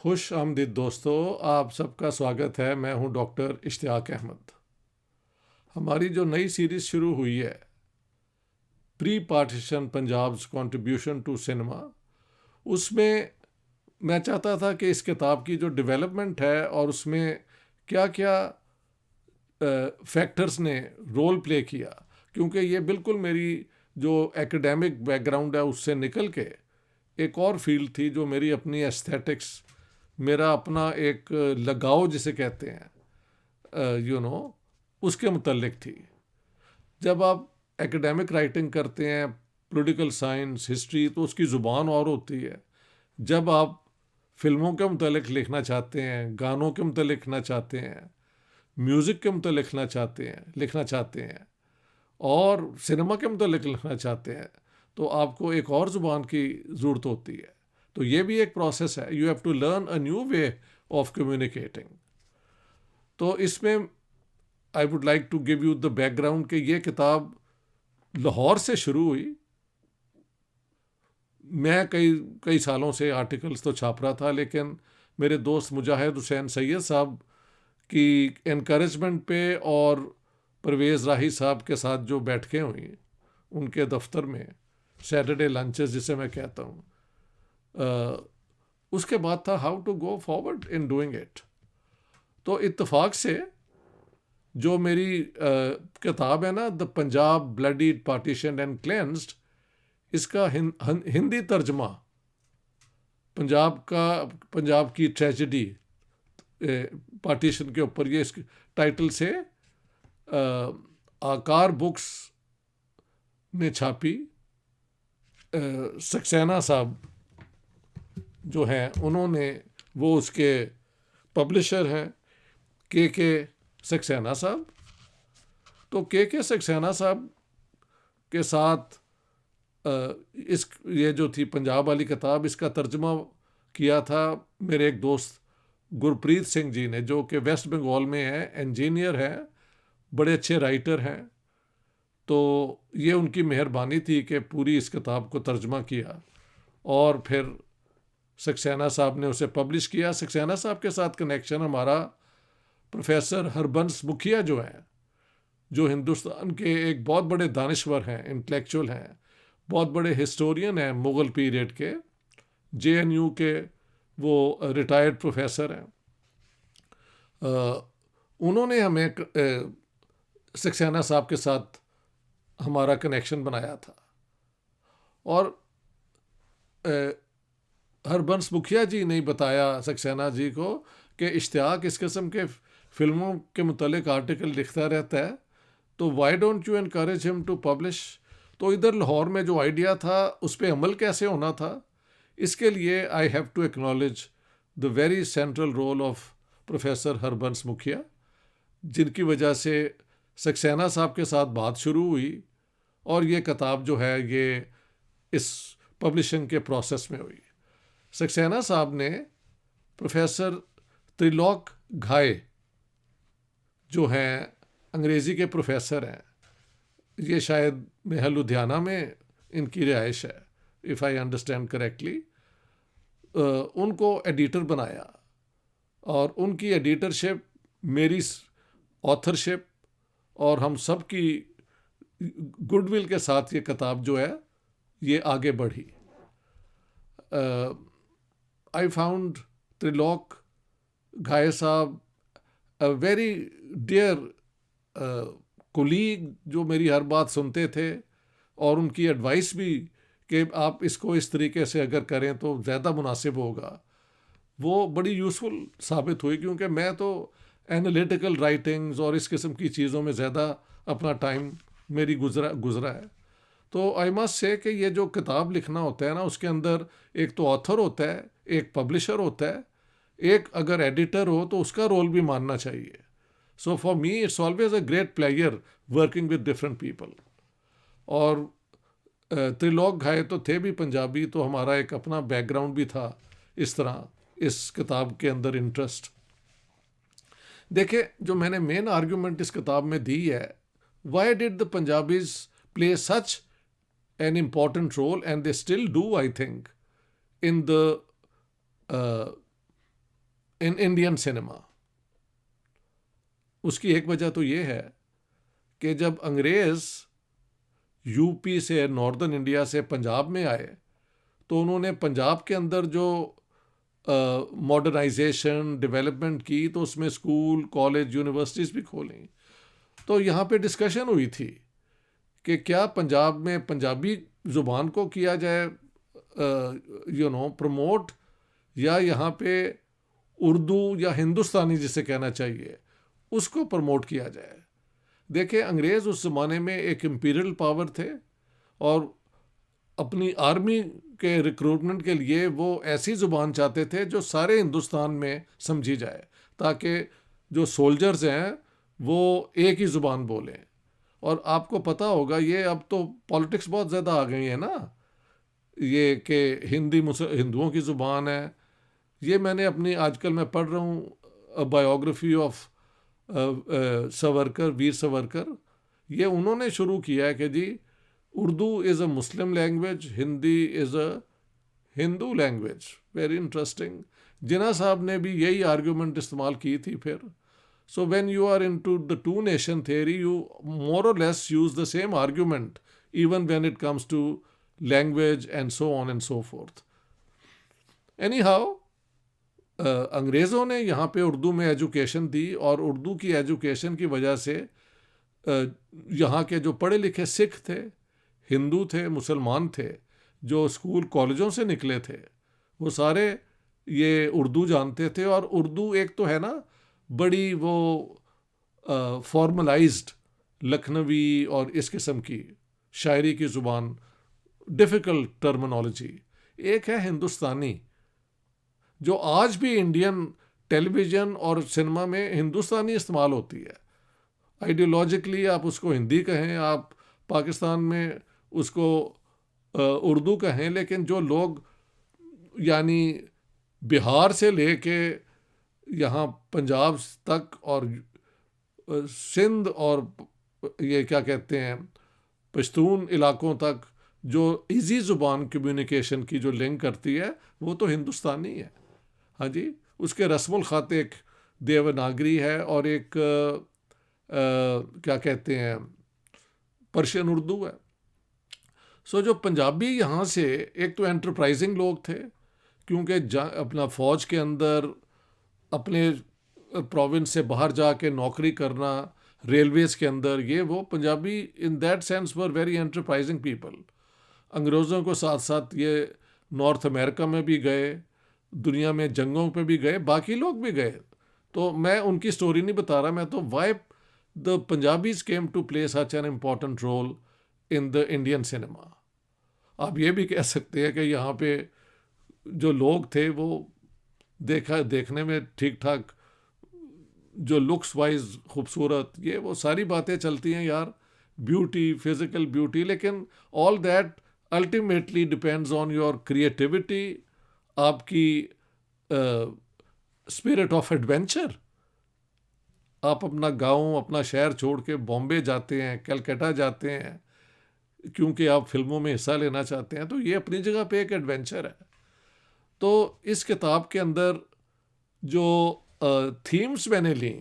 खुश आमदीद दोस्तों, आप सबका स्वागत है। मैं हूं डॉक्टर इश्तियाक अहमद। हमारी जो नई सीरीज़ शुरू हुई है, pre partition Punjab's contribution to cinema, उसमें मैं चाहता था कि इस किताब की जो डेवलपमेंट है और उसमें क्या क्या फैक्टर्स ने रोल प्ले किया, क्योंकि ये बिल्कुल मेरी जो एकेडमिक बैकग्राउंड है उससे निकल के एक और फील्ड थी जो मेरी अपनी एस्थेटिक्स, मेरा अपना एक लगाव जिसे कहते हैं, उसके मुतल्लिक थी। जब आप एकेडमिक राइटिंग करते हैं, पॉलिटिकल साइंस, हिस्ट्री, तो उसकी ज़ुबान और होती है। जब आप फिल्मों के मुतल्लिक लिखना चाहते हैं, गानों के मुतल्लिक लिखना चाहते हैं, म्यूज़िक के मुतल्लिक लिखना चाहते हैं और सिनेमा के मुतल्लिक लिखना चाहते हैं, तो आपको एक और ज़ुबान की ज़रूरत होती है। तो ये भी एक प्रोसेस है। You have to learn a new way of communicating. तो इसमें I would like to give you the background कि ये किताब लाहौर से शुरू हुई। मैं कई कई सालों से आर्टिकल्स तो छाप रहा था, लेकिन मेरे दोस्त मुजाहिद हुसैन सैयद साहब की इनक्रेजमेंट पे और परवेज़ राही साहब के साथ जो बैठकें हुई उनके दफ्तर में, सैटरडे लंचेस जिसे मैं कहता हूँ, उसके बाद था how to go forward in doing it. तो इत्तेफाक से जो मेरी किताब है ना, the Punjab bloodied partition and cleansed, इसका हिंदी तर्जमा पंजाब की ट्रेजेडी पार्टीशन के ऊपर, ये इस टाइटल से आकार बुक्स ने छापी। सक्सेना साहब जो हैं उन्होंने, वो उसके पब्लिशर हैं के सक्सेना साहब। तो के सक्सेना साहब के साथ इस ये जो थी पंजाब वाली किताब, इसका तर्जमा किया था मेरे एक दोस्त गुरप्रीत सिंह जी ने, जो कि वेस्ट बंगाल में है, इंजीनियर हैं, बड़े अच्छे राइटर हैं। तो ये उनकी मेहरबानी थी कि पूरी इस किताब को तर्जमा किया और फिर सक्सेना साहब ने उसे पब्लिश किया। सक्सेना साहब के साथ कनेक्शन हमारा प्रोफेसर हरबंस मुखिया जो हैं, जो हिंदुस्तान के एक बहुत बड़े दानिश्वर हैं, इंटेलेक्चुअल हैं, बहुत बड़े हिस्टोरियन हैं मुग़ल पीरियड के, जेएनयू के वो रिटायर्ड प्रोफेसर हैं। उन्होंने हमें सक्सेना साहब के साथ हमारा कनेक्शन बनाया था। और हरबंस मुखिया जी ने बताया सक्सेना जी को कि इश्तियाक इस किस्म के फिल्मों के मुतल्लिक आर्टिकल लिखता रहता है, तो why don't you encourage him to publish. तो इधर लाहौर में जो आइडिया था उस पर अमल कैसे होना था, इसके लिए I have to acknowledge the very central role of professor Harbans Mukhia, जिनकी वजह से सक्सेना साहब के साथ बात शुरू हुई और ये किताब जो है ये इस पब्लिशिंग के प्रोसेस में हुई। सक्सेना साहब ने प्रोफेसर त्रिलोक घाये जो हैं, अंग्रेज़ी के प्रोफेसर हैं, ये शायद मेरा लुधियाना में इनकी रिहाइश है, इफ़ आई अंडरस्टैंड करेक्टली, उनको एडिटर बनाया और उनकी एडिटरशिप, मेरी ऑथरशिप और हम सब की गुडविल के साथ ये किताब जो है ये आगे बढ़ी। आई फाउंड त्रिलोक घाये साहब अ वेरी डियर कोलीग, जो मेरी हर बात सुनते थे और उनकी एडवाइस भी कि आप इसको इस तरीके से अगर करें तो ज़्यादा मुनासिब होगा, वो बड़ी यूज़फुल साबित हुई, क्योंकि मैं तो एनालिटिकल राइटिंग्स और इस किस्म की चीज़ों में ज़्यादा अपना टाइम मेरी गुज़रा है। तो आई मस्ट से कि ये जो किताब लिखना होता है ना, उसके अंदर एक तो ऑथर होता है, एक पब्लिशर होता है, एक अगर एडिटर हो तो उसका रोल भी मानना चाहिए। So for me it's always a great pleasure working with different people. और त्रिलोक घाये तो थे भी पंजाबी, तो हमारा एक अपना बैकग्राउंड भी था इस तरह इस किताब के अंदर इंटरेस्ट। देखिए, जो मैंने मेन आर्ग्यूमेंट इस किताब में दी है, why did the Punjabis play such an important role, and they still do, I think, in the in Indian cinema. उसकी एक वजह तो ये है कि जब अंग्रेज़ यूपी से, नॉर्दर्न इंडिया से पंजाब में आए, तो उन्होंने पंजाब के अंदर जो मॉडर्नाइजेशन डेवलपमेंट की, तो उसमें स्कूल, कॉलेज, यूनिवर्सिटीज़ भी खोली। तो यहाँ पे डिस्कशन हुई थी कि क्या पंजाब में पंजाबी ज़ुबान को किया जाए प्रमोट, या यहाँ पे उर्दू या हिंदुस्तानी जिसे कहना चाहिए उसको प्रमोट किया जाए। देखिए, अंग्रेज़ उस ज़माने में एक इम्पीरियल पावर थे और अपनी आर्मी के रिक्रूटमेंट के लिए वो ऐसी ज़ुबान चाहते थे जो सारे हिंदुस्तान में समझी जाए, ताकि जो सोल्जर्स हैं वो एक ही ज़ुबान बोलें। और आपको पता होगा, ये अब तो पॉलिटिक्स बहुत ज़्यादा आ गई है ना, ये कि हिंदी हिंदुओं की ज़ुबान है। ये मैंने अपनी, आजकल मैं पढ़ रहा हूँ बायोग्राफी ऑफ सावरकर, वीर सावरकर। ये उन्होंने शुरू किया है कि जी Urdu is a Muslim language, Hindi is a Hindu language. Very interesting. Jinnah साहब ने भी यही आर्ग्यूमेंट इस्तेमाल की थी फिर। So when you are into the two nation theory, you more or less use the same argument even when it comes to language and so on and so forth. Anyhow, अंग्रेज़ों ने यहाँ पे उर्दू में education दी, और उर्दू की education की वजह से यहाँ के जो पढ़े लिखे सिख थे, हिंदू थे, मुसलमान थे, जो स्कूल कॉलेजों से निकले थे, वो सारे ये उर्दू जानते थे। और उर्दू एक तो है ना बड़ी वो फॉर्मलाइज्ड लखनवी और इस किस्म की शायरी की ज़ुबान, डिफ़िकल्ट टर्मिनोलॉजी। एक है हिंदुस्तानी, जो आज भी इंडियन टेलीविज़न और सिनेमा में हिंदुस्तानी इस्तेमाल होती है। आइडियोलॉजिकली आप उसको हिंदी कहें, आप पाकिस्तान में उसको उर्दू कहें, लेकिन जो लोग यानी बिहार से लेके यहाँ पंजाब तक और सिंध और ये क्या कहते हैं पश्तून इलाकों तक जो इजी ज़ुबान कम्युनिकेशन की जो लिंक करती है, वो तो हिंदुस्तानी है। हाँ जी, उसके रस्मुल ख़त एक देवनागरी है और एक क्या कहते हैं पर्शियन उर्दू है। सो जो पंजाबी यहाँ से, एक तो एंटरप्राइजिंग लोग थे, क्योंकि अपना फ़ौज के अंदर अपने प्रोविंस से बाहर जाके नौकरी करना, रेलवेज़ के अंदर, ये वो Punjabi in that sense were very enterprising people. अंग्रेज़ों को साथ साथ ये नॉर्थ अमेरिका में भी गए, दुनिया में जंगों पे भी गए, बाकी लोग भी गए। तो मैं उनकी स्टोरी नहीं बता रहा, मैं तो why the Punjabis came to play such an important role in the Indian cinema. आप ये भी कह सकते हैं कि यहाँ पे जो लोग थे वो देखने में ठीक ठाक, जो लुक्स वाइज खूबसूरत, ये वो सारी बातें चलती हैं यार, ब्यूटी, फिजिकल ब्यूटी, लेकिन all that ultimately depends on your creativity, आपकी स्पिरिट ऑफ एडवेंचर। आप अपना गांव, अपना शहर छोड़ के बॉम्बे जाते हैं, कलकत्ता जाते हैं, क्योंकि आप फिल्मों में हिस्सा लेना चाहते हैं, तो ये अपनी जगह पे एक एडवेंचर है। तो इस किताब के अंदर जो थीम्स मैंने ली,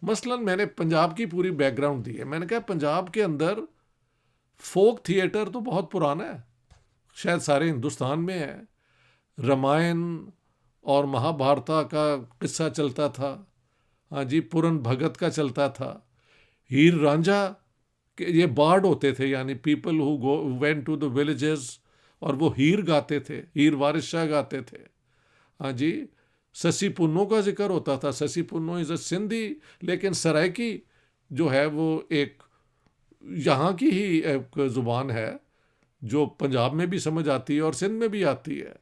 मसलन मैंने पंजाब की पूरी बैकग्राउंड दी है। मैंने कहा पंजाब के अंदर फोक थिएटर तो बहुत पुराना है, शायद सारे हिंदुस्तान में है। रामायण और महाभारत का किस्सा चलता था, हाँ जी, पूरन भगत का चलता था, हीर रांझा के ये बार्ड होते थे, यानी people who went to the villages, और वो हीर गाते थे, हीर वारिस शाह गाते थे। हाँ जी, ससी पुन्नो का जिक्र होता था। ससी पुन्नो इज़ अ सिंधी, लेकिन सराइकी जो है वो एक यहाँ की ही एक ज़ुबान है जो पंजाब में भी समझ आती है और सिंध में भी आती है।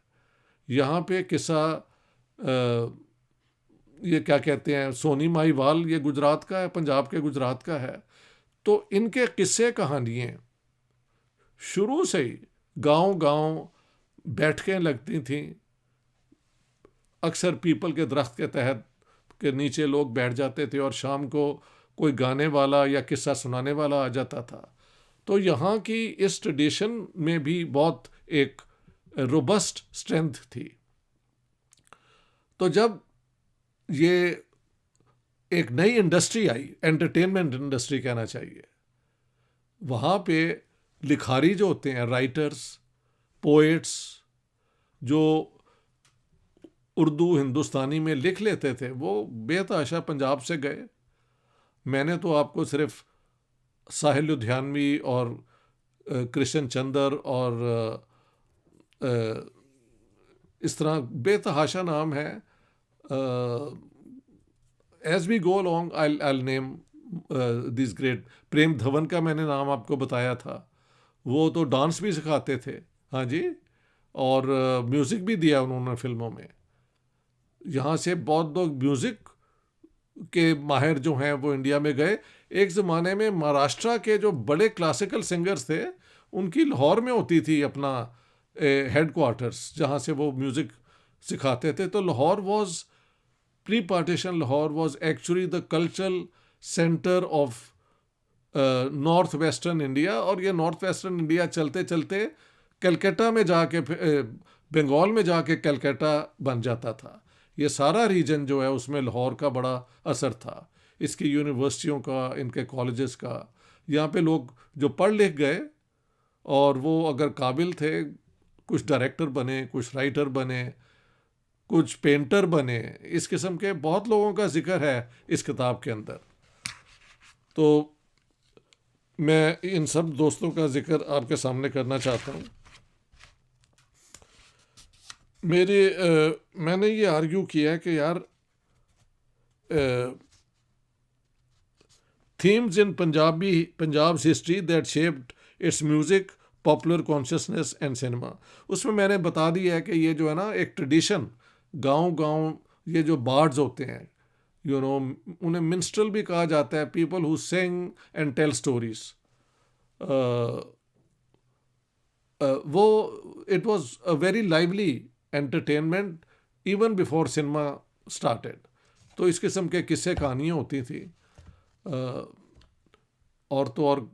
यहाँ पे किस्सा ये क्या कहते हैं, सोनी माहीवाल, ये गुजरात का है, पंजाब के गुजरात का है। तो इनके किस्से कहानियाँ शुरू से ही गांव-गांव बैठकें लगती थीं। अक्सर पीपल के दरख्त के तहत के नीचे लोग बैठ जाते थे और शाम को कोई गाने वाला या किस्सा सुनाने वाला आ जाता था। तो यहाँ की इस ट्रेडिशन में भी बहुत एक रोबस्ट स्ट्रेंथ थी। तो जब ये एक नई इंडस्ट्री आई, एंटरटेनमेंट इंडस्ट्री कहना चाहिए। वहाँ पे लिखारी जो होते हैं, राइटर्स, पोएट्स, जो उर्दू हिंदुस्तानी में लिख लेते थे, वो बेतहाशा पंजाब से गए। मैंने तो आपको सिर्फ साहिल लुधियानवी और कृष्ण चंद्र और इस तरह बेतहाशा नाम है। As we go along I name this great. Prem Dhawan का मैंने नाम आपको बताया था, वो तो डांस भी सिखाते थे, हाँ जी, और म्यूज़िक भी दिया उन्होंने फिल्मों में। यहाँ से बहुत लोग म्यूज़िक के माहिर जो हैं वो इंडिया में गए। एक ज़माने में महाराष्ट्र के जो बड़े क्लासिकल सिंगर्स थे, उनकी लाहौर में होती थी अपना हेड क्वार्टर्स, जहाँ से वो म्यूज़िक सिखाते थे। तो Lahore was pre partition, Lahore was actually the cultural centre of north western India. और ये नॉर्थ वेस्टर्न इंडिया चलते चलते कलकत्ता में जाके, बंगाल में जाके कलकत्ता बन जाता था। ये सारा रीजन जो है उसमें लाहौर का बड़ा असर था, इसकी यूनिवर्सिटियों का, इनके कॉलेजेस का। यहाँ पे लोग जो पढ़ लिख गए और वो अगर काबिल थे, कुछ डायरेक्टर बने, कुछ राइटर बने, कुछ पेंटर बने, इस किस्म के बहुत लोगों का जिक्र है इस किताब के अंदर। तो मैं इन सब दोस्तों का जिक्र आपके सामने करना चाहता हूँ। मैंने ये आर्ग्यू किया है कि यार, themes in Punjab's history that shaped its music, popular consciousness and cinema. उसमें मैंने बता दिया है कि ये जो है ना, एक ट्रेडिशन, गांव ये जो बार्ड्स होते हैं, उन्हें मिन्स्ट्रल भी कहा जाता है, people who sing and tell stories. वो it was a very lively entertainment even before cinema started. तो इस किस्म के किस्से कहानियाँ होती थी। और तो और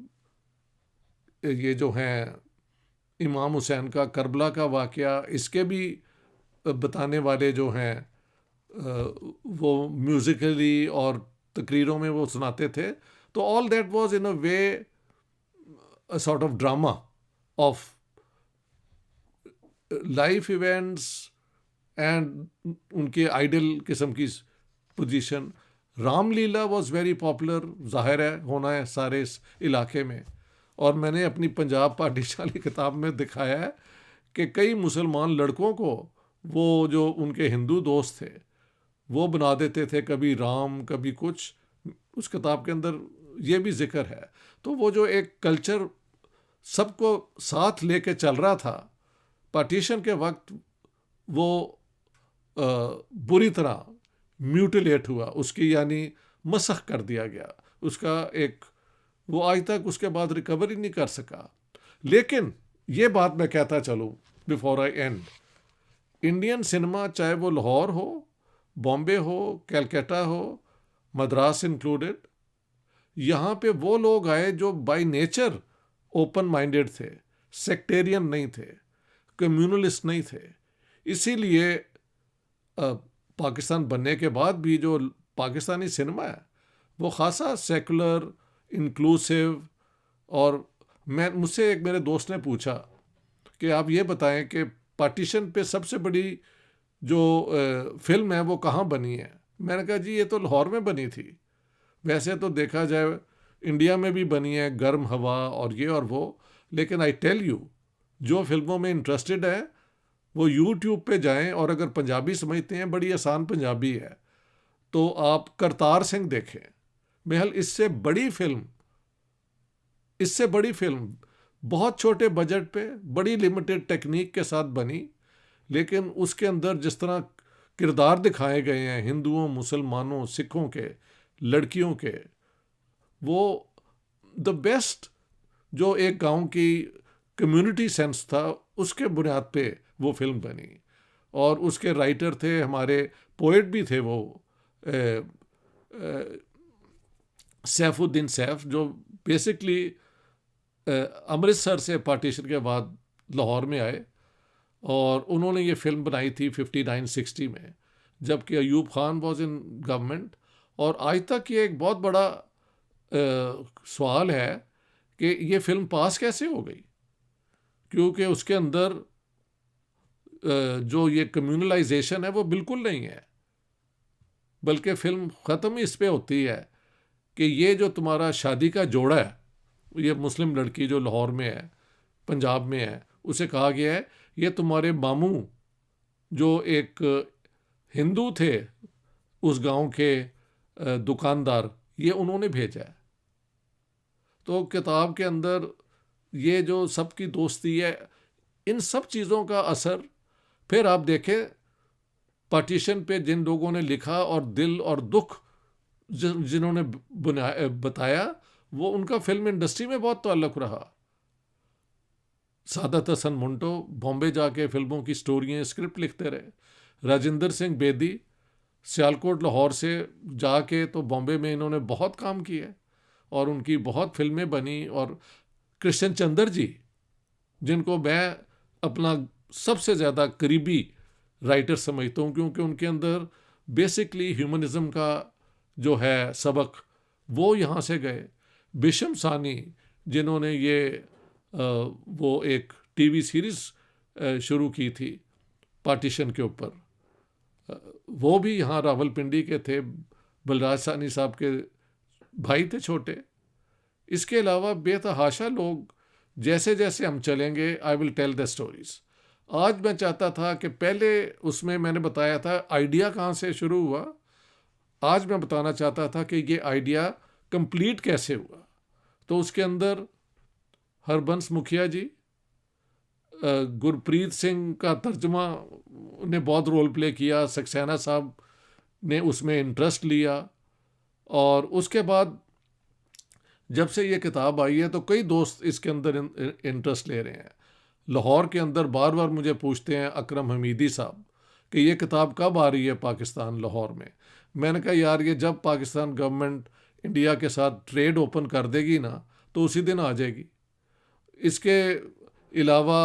ये जो हैं इमाम हुसैन का करबला का वाक़या, इसके भी बताने वाले जो हैं वो म्यूज़िकली और तकरीरों में वो सुनाते थे। तो all that was in a way a sort of drama of life events and उनके आइडल किस्म की position. Ramlila was very popular, जाहिर है होना है सारे इस इलाके में। और मैंने अपनी पंजाब पाठशाली किताब में दिखाया है कि कई मुसलमान लड़कों को वो जो उनके हिंदू दोस्त थे वो बना देते थे, कभी राम कभी कुछ। उस किताब के अंदर ये भी जिक्र है। तो वो जो एक कल्चर सबको साथ लेके चल रहा था, पार्टीशन के वक्त वो बुरी तरह म्यूटिलेट हुआ, उसकी यानी मसख कर दिया गया। उसका एक वो आज तक उसके बाद रिकवर ही नहीं कर सका। लेकिन ये बात मैं कहता चलूँ before I and, Indian cinema चाहे वो लाहौर हो, बॉम्बे हो, कलकत्ता हो, मद्रास इंक्लूडेड, यहाँ पे वो लोग आए जो बाय नेचर ओपन माइंडेड थे, सेक्टेरियन नहीं थे, कम्युनलिस्ट नहीं थे। इसीलिए पाकिस्तान बनने के बाद भी जो पाकिस्तानी सिनेमा है वो खासा सेकुलर, इंक्लूसिव। और मुझसे एक मेरे दोस्त ने पूछा कि आप ये बताएं कि पार्टीशन पे सबसे बड़ी जो फिल्म है वो कहाँ बनी है। मैंने कहा जी ये तो लाहौर में बनी थी। वैसे तो देखा जाए इंडिया में भी बनी है, गर्म हवा और ये और वो। लेकिन आई टेल यू, जो फिल्मों में इंटरेस्टेड है वो यूट्यूब पे जाएं, और अगर पंजाबी समझते हैं, बड़ी आसान पंजाबी है, तो आप करतार सिंह देखें। महल इससे बड़ी फिल्म बहुत छोटे बजट पे, बड़ी लिमिटेड टेक्निक के साथ बनी, लेकिन उसके अंदर जिस तरह किरदार दिखाए गए हैं हिंदुओं, मुसलमानों, सिखों के, लड़कियों के, वो द बेस्ट जो एक गांव की कम्युनिटी सेंस था, उसके बुनियाद पे वो फिल्म बनी। और उसके राइटर थे हमारे, पोएट भी थे वो, सैफुद्दीन सैफ, जो बेसिकली अमृतसर से पार्टीशन के बाद लाहौर में आए, और उन्होंने ये फिल्म बनाई थी 59-60 में। जबकि Ayub Khan was in government. और आज तक ये एक बहुत बड़ा सवाल है कि ये फिल्म पास कैसे हो गई, क्योंकि उसके अंदर जो ये कम्युनलाइजेशन है वो बिल्कुल नहीं है, बल्कि फिल्म ख़त्म इस पे होती है कि ये जो तुम्हारा शादी का जोड़ा है, ये मुस्लिम लड़की जो लाहौर में है, पंजाब में है, उसे कहा गया है ये तुम्हारे मामू जो एक हिंदू थे उस गांव के दुकानदार, ये उन्होंने भेजा है। तो किताब के अंदर ये जो सबकी दोस्ती है, इन सब चीज़ों का असर फिर आप देखें पार्टीशन पे जिन लोगों ने लिखा और दिल और दुख जिन्होंने बताया, वो उनका फिल्म इंडस्ट्री में बहुत ताल्लुक रहा। सादत हसन मंटो बॉम्बे जाके फिल्मों की स्टोरियाँ स्क्रिप्ट लिखते रहे। राजिंदर सिंह बेदी सियालकोट लाहौर से जाके तो बॉम्बे में इन्होंने बहुत काम किया और उनकी बहुत फिल्में बनी। और कृष्ण चंद्र जी, जिनको मैं अपना सबसे ज़्यादा करीबी राइटर समझता हूँ, क्योंकि उनके अंदर बेसिकली ह्यूमनिज़म का जो है सबक वो यहाँ से गए। बिशम सानी, जिन्होंने ये वो एक टीवी सीरीज़ शुरू की थी पार्टीशन के ऊपर, वो भी यहाँ रावलपिंडी के थे, बलराज सानी साहब के भाई थे छोटे। इसके अलावा बेतहाशा लोग, जैसे जैसे हम चलेंगे I will tell the stories. आज मैं चाहता था कि पहले उसमें मैंने बताया था आइडिया कहाँ से शुरू हुआ, आज मैं बताना चाहता था कि ये आइडिया कंप्लीट कैसे हुआ। तो उसके अंदर हरबंस मुखिया जी, गुरप्रीत सिंह का तर्जमा ने बहुत रोल प्ले किया, सक्सेना साहब ने उसमें इंटरेस्ट लिया। और उसके बाद जब से ये किताब आई है तो कई दोस्त इसके अंदर इंटरेस्ट ले रहे हैं। लाहौर के अंदर बार बार मुझे पूछते हैं अकरम हमीदी साहब कि ये किताब कब आ रही है पाकिस्तान लाहौर में। मैंने कहा यार ये जब पाकिस्तान गवर्नमेंट इंडिया के साथ ट्रेड ओपन कर देगी ना तो उसी दिन आ जाएगी। इसके अलावा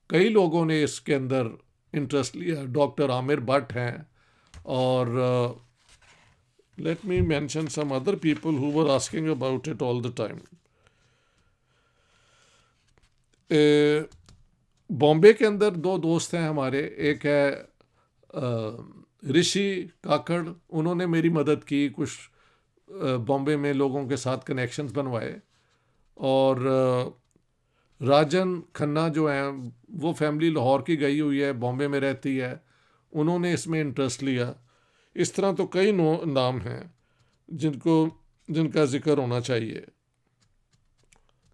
कई लोगों ने इसके अंदर इंटरेस्ट लिया। डॉक्टर आमिर भट्ट हैं और let me mention some other people who were asking about it all the time. Bombay के अंदर दो दोस्त हैं हमारे, एक है ऋषि काकड़, उन्होंने मेरी मदद की, कुछ बॉम्बे में लोगों के साथ कनेक्शंस बनवाए। और राजन खन्ना जो हैं वो फैमिली लाहौर की गई हुई है, बॉम्बे में रहती है, उन्होंने इसमें इंटरेस्ट लिया। इस तरह तो कई नाम हैं जिनका जिक्र होना चाहिए।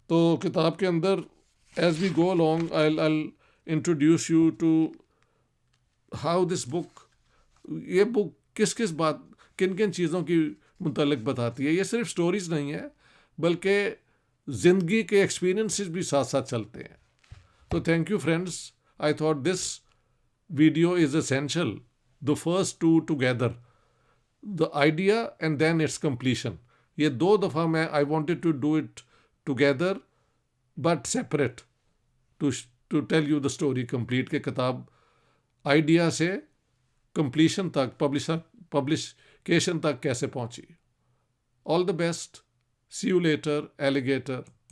तो किताब के अंदर as we go along I introduce you to how this book, ये बुक किस किस बात, किन किन चीज़ों की मुतल्लिक बताती है। ये सिर्फ स्टोरीज नहीं है बल्कि ज़िंदगी के एक्सपीरियंसेस भी साथ साथ चलते हैं। तो thank you friends, I thought this video is essential, the first two together, the idea and then its completion. ये दो दफ़ा मैं I wanted to do it together but separate to tell you the story complete के किताब idea से completion तक, publication तक कैसे पहुंची। All the best. See you later, alligator.